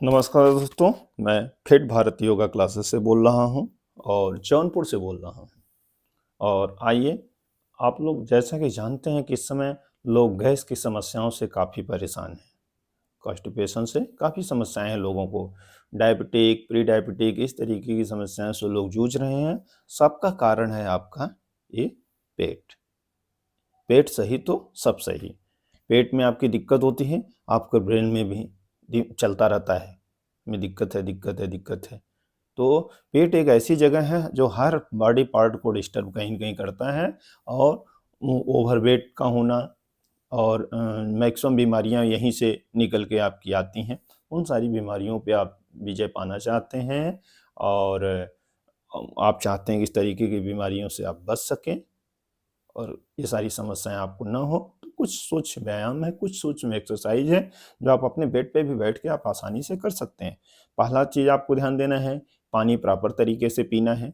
नमस्कार दोस्तों, मैं फिट भारत योगा क्लासेस से बोल रहा हूं और जौनपुर से बोल रहा हूं। और आइए, आप लोग जैसा कि जानते हैं कि इस समय लोग गैस की समस्याओं से काफ़ी परेशान हैं। कॉन्स्टिपेशन से काफ़ी समस्याएं हैं लोगों को, डायबिटिक, प्री डायबिटिक, इस तरीके की समस्याओं से लोग जूझ रहे हैं। सबका कारण है आपका ये पेट। पेट सही तो सब सही। पेट में आपकी दिक्कत होती है, आपके ब्रेन में भी चलता रहता है, में दिक्कत है, दिक्कत है, दिक्कत है। तो पेट एक ऐसी जगह है जो हर बॉडी पार्ट को डिस्टर्ब कहीं न कहीं करता है। और ओवरवेट का होना और मैक्सिमम बीमारियां यहीं से निकल के आपकी आती हैं। उन सारी बीमारियों पे आप विजय पाना चाहते हैं और आप चाहते हैं कि इस तरीके की बीमारियों से आप बच सकें और ये सारी समस्याएं आपको ना हो, तो कुछ सूक्ष्म व्यायाम है, कुछ सूक्ष्म एक्सरसाइज है जो आप अपने बेड पे भी बैठ के आप आसानी से कर सकते हैं। पहला चीज़ आपको ध्यान देना है, पानी प्रॉपर तरीके से पीना है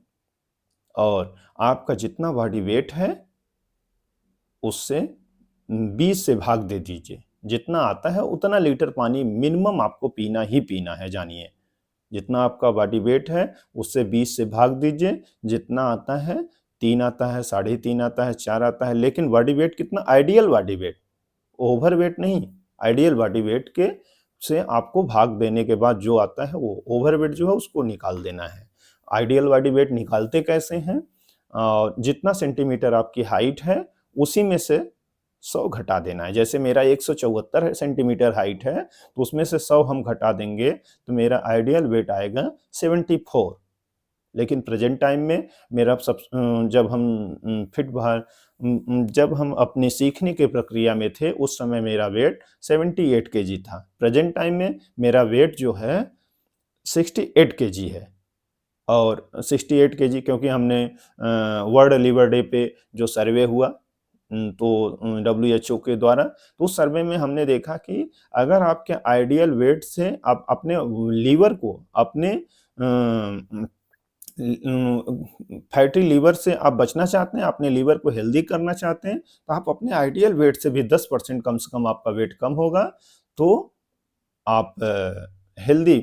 और आपका जितना बॉडी वेट है उससे 20 से भाग दे दीजिए। जितना आता है उतना लीटर पानी मिनिमम आपको पीना ही पीना है। जानिए, जितना आपका बॉडी वेट है उससे 20 से भाग दीजिए। जितना आता है, 3 आता है, 3.5 आता है, 4 आता है, लेकिन बॉडी वेट कितना? Ideal body weight, over weight नहीं। आइडियल बॉडी वेट के से आपको भाग देने के बाद जो आता है वो ओवर वेट जो है उसको निकाल देना है। आइडियल बॉडी वेट निकालते कैसे हैं? जितना सेंटीमीटर आपकी हाइट है उसी में से 100 घटा देना है। जैसे मेरा 174 सेंटीमीटर हाइट है, तो उसमें से 100 हम घटा देंगे तो मेरा आइडियल वेट आएगा 74। लेकिन प्रेजेंट टाइम में मेरा सब जब हम फिट बाहर जब हम अपने सीखने के प्रक्रिया में थे उस समय मेरा वेट 78 केजी था। प्रेजेंट टाइम में मेरा वेट जो है 68 केजी है। और 68 केजी क्योंकि हमने वर्ल्ड लिवर डे पे जो सर्वे हुआ तो WHO के द्वारा, तो उस सर्वे में हमने देखा कि अगर आपके आइडियल वेट से आप अपने लीवर को, अपने फैटी लीवर से आप बचना चाहते हैं, अपने लीवर को हेल्दी करना चाहते हैं, तो आप अपने आइडियल वेट से भी 10% कम से कम आपका वेट कम होगा तो आप हेल्दी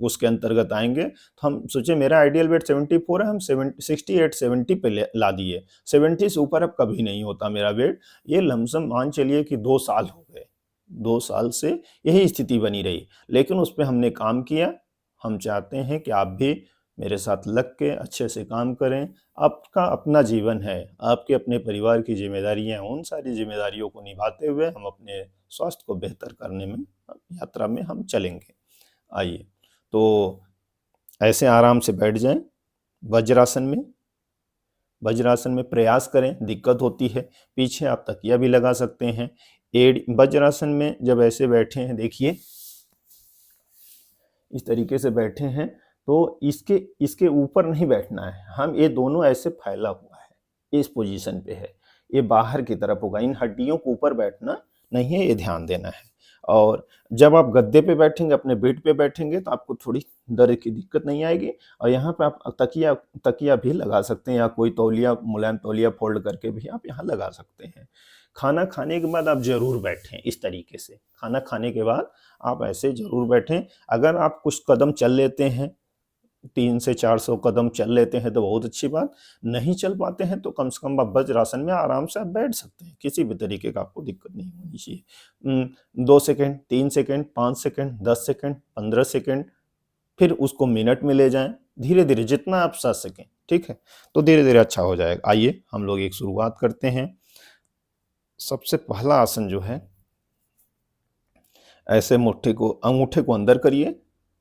उसके अंतर्गत आएंगे। तो हम सोचे मेरा आइडियल वेट 74 है, हम 68 70 पे ला दिए। 70 से ऊपर अब कभी नहीं होता मेरा वेट। ये लमसम मान चलिए कि 2 साल हो गए, 2 साल से यही स्थिति बनी रही, लेकिन उस पर हमने काम किया। हम चाहते हैं कि आप भी मेरे साथ लग के अच्छे से काम करें। आपका अपना जीवन है, आपके अपने परिवार की जिम्मेदारियां, उन सारी जिम्मेदारियों को निभाते हुए हम अपने स्वास्थ्य को बेहतर करने में यात्रा में हम चलेंगे। आइए, तो ऐसे आराम से बैठ जाएं वज्रासन में। वज्रासन में प्रयास करें, दिक्कत होती है पीछे आप तकिया भी लगा सकते हैं। वज्रासन में जब ऐसे बैठे हैं, देखिए इस तरीके से बैठे हैं, तो इसके इसके ऊपर नहीं बैठना है। हम ये दोनों ऐसे फैला हुआ है, इस पोजीशन पे है, ये बाहर की तरफ होगा। इन हड्डियों को ऊपर बैठना नहीं है, ये ध्यान देना है। और जब आप गद्दे पे बैठेंगे, अपने बेड पे बैठेंगे, तो आपको थोड़ी दर्द की दिक्कत नहीं आएगी। और यहाँ पे आप तकिया तकिया भी लगा सकते हैं या कोई तौलिया, मुलायम तौलिया फोल्ड करके भी आप यहाँ लगा सकते हैं। खाना खाने के बाद आप जरूर बैठें इस तरीके से। खाना खाने के बाद आप ऐसे जरूर बैठें। अगर आप कुछ कदम चल लेते हैं, 300 से 400 कदम चल लेते हैं तो बहुत अच्छी बात। नहीं चल पाते हैं तो कम से कम आप वज्रासन में आराम से आप बैठ सकते हैं, किसी भी तरीके का आपको दिक्कत नहीं होनी चाहिए। 2 second, 3 second, 5 second, 10 second, 15 second, फिर उसको मिनट में ले जाएं। धीरे धीरे जितना आप सह सकें, ठीक है, तो धीरे धीरे अच्छा हो जाएगा। आइए हम लोग एक शुरुआत करते हैं। सबसे पहला आसन जो है, ऐसे अंगूठे को अंदर करिए,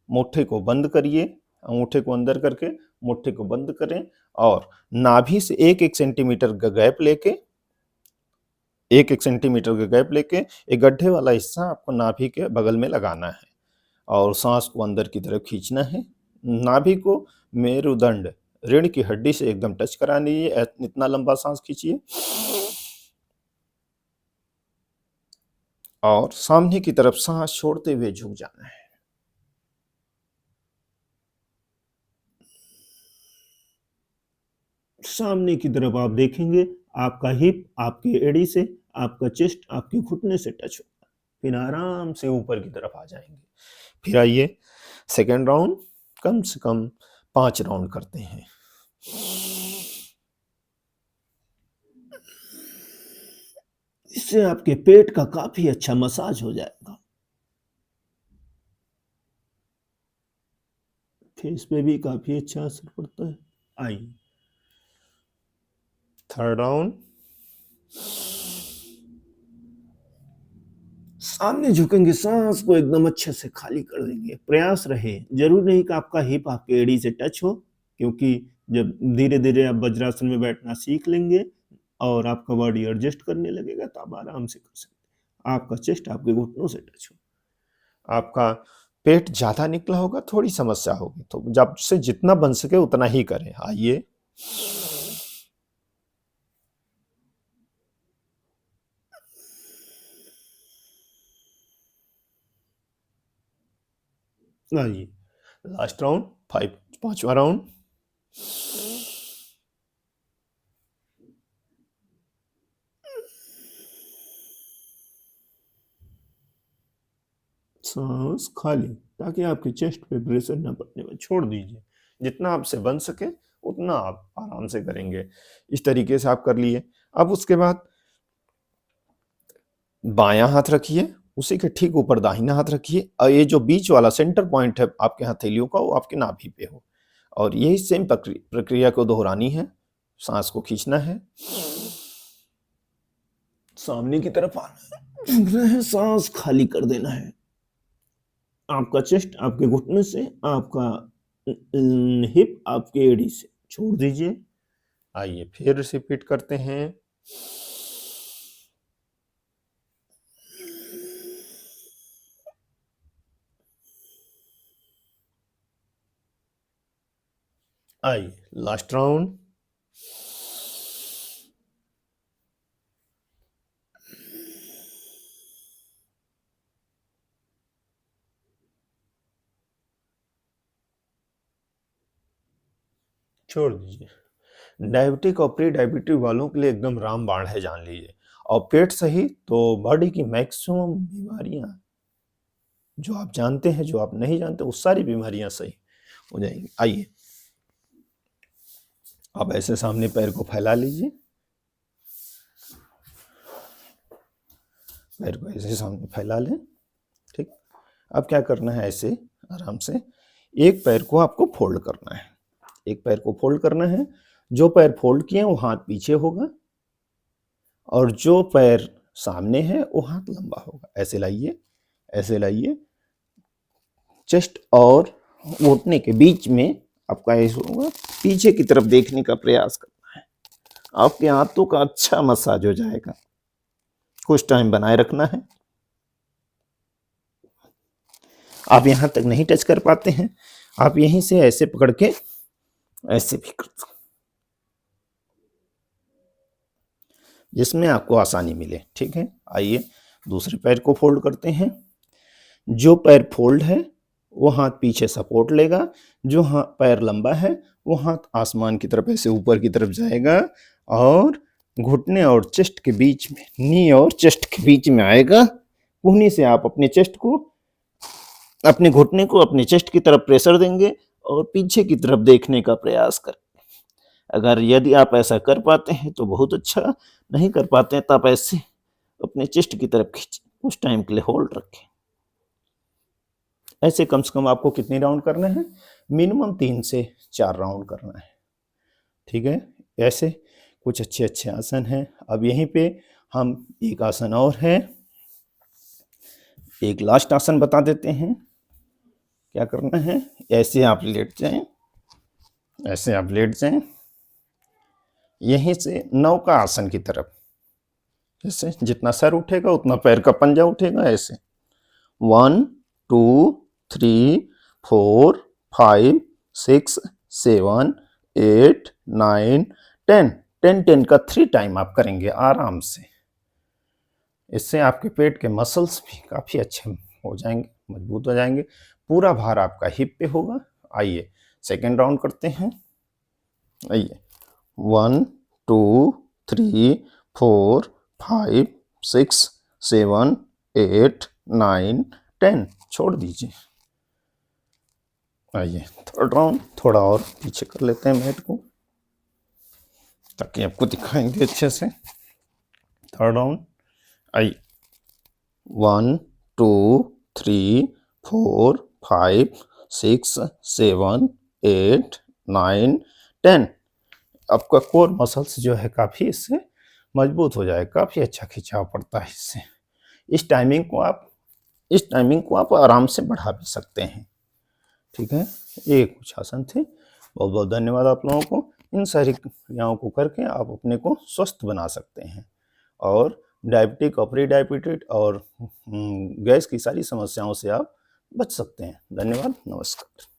मुट्ठी को बंद करिए, अंगूठे को अंदर करके मुट्ठी को बंद करें और नाभि से 1-1 सेंटीमीटर का गैप लेके, 1-1 सेंटीमीटर का गैप लेके एक गड्ढे वाला हिस्सा आपको नाभि के बगल में लगाना है और सांस को अंदर की तरफ खींचना है। नाभि को मेरुदंड, रीढ़ की हड्डी से एकदम टच करा लीजिए। इतना लंबा सांस खींचिए और सामने की तरफ सांस छोड़ते हुए झुक जाना है। सामने की तरफ आप देखेंगे, आपका हिप आपके एड़ी से, आपका चेस्ट आपके घुटने से टच होगा। फिर आराम से ऊपर की तरफ आ जाएंगे। फिर आइए सेकेंड राउंड, कम से कम 5 राउंड करते हैं। इससे आपके पेट का काफी अच्छा मसाज हो जाएगा। फेस पे भी काफी अच्छा असर पड़ता है। आइए थर्ड राउंड, सामने झुकेंगे, सांस को एकदम अच्छे से खाली कर देंगे। प्रयास रहे, जरूर नहीं कि आपका हिप आपके एड़ी से टच हो, क्योंकि जब धीरे धीरे आप वज्रासन में बैठना सीख लेंगे और आपका बॉडी एडजस्ट करने लगेगा तो आप आराम से कर सकते हैं। आपका चेस्ट आपके घुटनों से टच हो। आपका पेट ज्यादा निकला होगा, थोड़ी समस्या होगी, तो जब से जितना बन सके उतना ही करें। आइए आइए लास्ट राउंड, 5वां राउंड। सांस खाली, ताकि आपके चेस्ट पे प्रेशर ना पड़ने में। छोड़ दीजिए, जितना आपसे बन सके उतना आप आराम से करेंगे। इस तरीके से आप कर लिए। अब उसके बाद बायां हाथ रखिए, उसी के ठीक ऊपर दाहिना हाथ रखिए, और ये जो बीच वाला सेंटर पॉइंट है आपके हथेलियों का, वो आपके नाभि पे हो। और यही सेम प्रक्रिया को दोहरानी है। सांस को खींचना है, सामने की तरफ आना है, झुकना है, सांस खाली कर देना है। आपका चेस्ट आपके घुटने से, आपका हिप आपके एड़ी से। छोड़ दीजिए। आइए फिर रिपीट करते हैं। आइए लास्ट राउंड। छोड़ दीजिए। डायबिटिक और प्री डायबिटिक वालों के लिए एकदम रामबाण है, जान लीजिए। और पेट सही तो बॉडी की मैक्सिमम बीमारियां जो आप जानते हैं, जो आप नहीं जानते, वो सारी बीमारियां सही हो जाएंगी। आइए आप ऐसे सामने पैर को फैला लीजिए, पैर को ऐसे सामने फैला लें। ठीक, अब क्या करना है, ऐसे आराम से एक पैर को आपको फोल्ड करना है। एक पैर को फोल्ड करना है। जो पैर फोल्ड किए वो हाथ पीछे होगा, और जो पैर सामने है वो हाथ लंबा होगा। ऐसे लाइए, ऐसे लाइए। चेस्ट और घुटने के बीच में आपका ऐसे होगा, पीछे की तरफ देखने का प्रयास करना है। आपके हाथों का अच्छा मसाज हो जाएगा। कुछ टाइम बनाए रखना है। आप यहां तक नहीं टच कर पाते हैं, आप यहीं से ऐसे पकड़ के ऐसे भी कर सकते, जिसमें आपको आसानी मिले। ठीक है, आइए दूसरे पैर को फोल्ड करते हैं। जो पैर फोल्ड है वो हाथ पीछे सपोर्ट लेगा, जो पैर लंबा है वो हाथ आसमान की तरफ ऐसे ऊपर की तरफ जाएगा, और घुटने और चेस्ट के बीच में, नी और चेस्ट के बीच में आएगा। उन्हीं से आप अपने चेस्ट को, अपने घुटने को अपने चेस्ट की तरफ प्रेशर देंगे और पीछे की तरफ देखने का प्रयास करें। अगर यदि आप ऐसा कर पाते हैं तो बहुत अच्छा, नहीं कर पाते हैं तो आप ऐसे अपने चेस्ट की तरफ खींचें, उस टाइम के लिए होल्ड रखें। ऐसे कम से कम आपको कितने राउंड करने हैं? मिनिमम 3 से 4 राउंड करना है। ठीक है, ऐसे कुछ अच्छे अच्छे आसन हैं। अब यहीं पे हम एक आसन और है, एक लास्ट आसन बता देते हैं। क्या करना है, ऐसे आप लेट जाएं, ऐसे आप लेट जाएं, यहीं से नौका आसन की तरफ, जैसे जितना सर उठेगा उतना पैर का पंजा उठेगा। ऐसे 1 2 3 4 5 6 7 8 9 10 10 10 का 3 टाइम आप करेंगे आराम से। इससे आपके पेट के मसल्स भी काफ़ी अच्छे हो जाएंगे, मजबूत हो जाएंगे। पूरा भार आपका हिप पे होगा। आइए सेकेंड राउंड करते हैं। आइए 1 2 3 4 5 6 7 8 9 10 छोड़ दीजिए। आइए थर्ड राउंड थोड़ा और पीछे कर लेते हैं मैट को ताकि आपको दिखाएंगे अच्छे से। थर्ड राउंड आइए 1 2 3 4 5 6 7 8 9 10। आपका कोर मसल्स जो है काफ़ी इससे मजबूत हो जाए, काफ़ी अच्छा खिंचाव पड़ता है इससे। इस टाइमिंग को आप आराम से बढ़ा भी सकते हैं। ठीक है, ये कुछ आसन थे। बहुत बहुत धन्यवाद आप लोगों को। इन सारी क्रियाओं को करके आप अपने को स्वस्थ बना सकते हैं और डायबिटिक और प्री डायबिटिक और गैस की सारी समस्याओं से आप बच सकते हैं। धन्यवाद, नमस्कार।